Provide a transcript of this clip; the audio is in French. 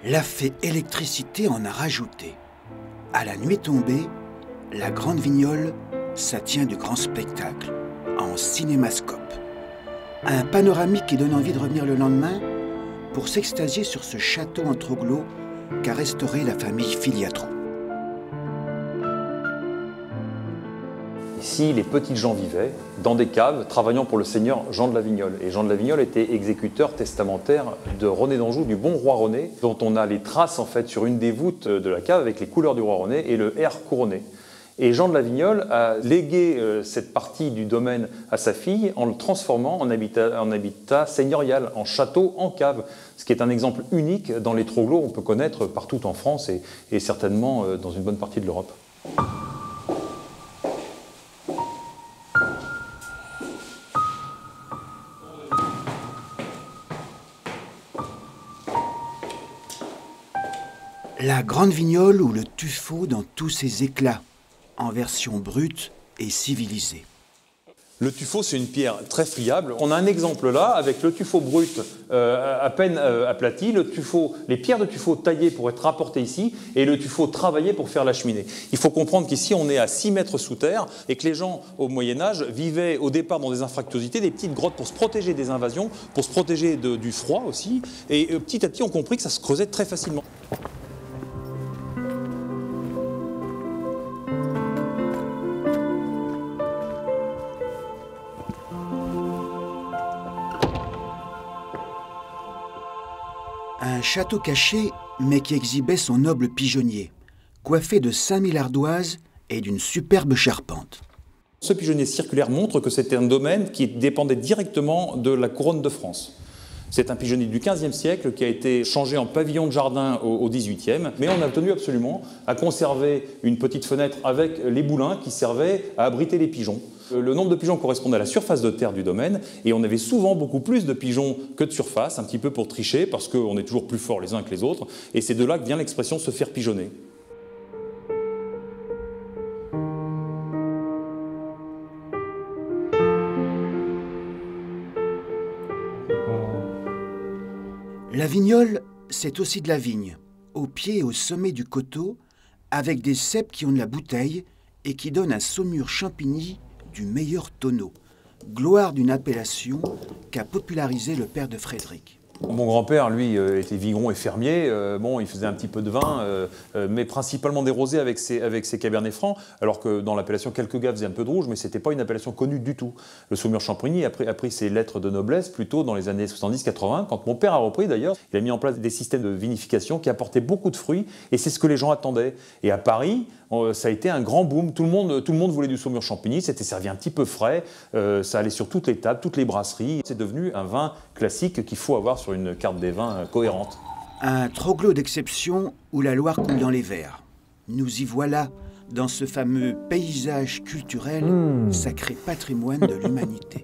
La fée électricité en a rajouté. À la nuit tombée, la Grande Vignole, ça tient du grand spectacle, en cinémascope. Un panoramique qui donne envie de revenir le lendemain pour s'extasier sur ce château en troglo qu'a restauré la famille Filiatro. Ici, les petites gens vivaient dans des caves, travaillant pour le seigneur Jean de la Vignole. Et Jean de la Vignole était exécuteur testamentaire de René d'Anjou, du bon roi René, dont on a les traces en fait sur une des voûtes de la cave avec les couleurs du roi René et le R couronné. Et Jean de la Vignole a légué cette partie du domaine à sa fille en le transformant en habitat seigneurial, en château, en cave. Ce qui est un exemple unique dans les troglos qu'on peut connaître partout en France et certainement dans une bonne partie de l'Europe. La Grande Vignole ou le tuffeau dans tous ses éclats, en version brute et civilisée. Le tuffeau, c'est une pierre très friable. On a un exemple là, avec le tuffeau brut à peine aplati, les pierres de tuffeau taillées pour être rapportées ici, et le tuffeau travaillé pour faire la cheminée. Il faut comprendre qu'ici, on est à 6 mètres sous terre, et que les gens, au Moyen-Âge, vivaient au départ dans des infractuosités, des petites grottes pour se protéger des invasions, pour se protéger du froid aussi, et petit à petit, on comprit que ça se creusait très facilement. Un château caché, mais qui exhibait son noble pigeonnier, coiffé de 5000 ardoises et d'une superbe charpente. Ce pigeonnier circulaire montre que c'était un domaine qui dépendait directement de la couronne de France. C'est un pigeonnier du XVe siècle qui a été changé en pavillon de jardin au XVIIIe, mais on a tenu absolument à conserver une petite fenêtre avec les boulins qui servaient à abriter les pigeons. Le nombre de pigeons correspondait à la surface de terre du domaine et on avait souvent beaucoup plus de pigeons que de surface, un petit peu pour tricher parce qu'on est toujours plus forts les uns que les autres et c'est de là que vient l'expression se faire pigeonner. La Vignole, c'est aussi de la vigne, au pied et au sommet du coteau, avec des cèpes qui ont de la bouteille et qui donnent un Saumur Champigny du meilleur tonneau, gloire d'une appellation qu'a popularisé le père de Frédéric. Mon grand-père, lui, était vigneron et fermier. Bon, il faisait un petit peu de vin, mais principalement des rosés avec ses cabernets francs, alors que dans l'appellation, quelques gars faisaient un peu de rouge, mais ce n'était pas une appellation connue du tout. Le Saumur Champigny a pris ses lettres de noblesse plutôt dans les années 70-80, quand mon père a repris d'ailleurs. Il a mis en place des systèmes de vinification qui apportaient beaucoup de fruits, et c'est ce que les gens attendaient. Et à Paris, ça a été un grand boom. Tout le monde voulait du Saumur Champigny, c'était servi un petit peu frais, ça allait sur toutes les tables, toutes les brasseries. C'est devenu un vin classique qu'il faut avoir sur une carte des vins cohérente. Un troglo d'exception où la Loire coule dans les verres. Nous y voilà dans ce fameux paysage culturel, sacré patrimoine de l'humanité.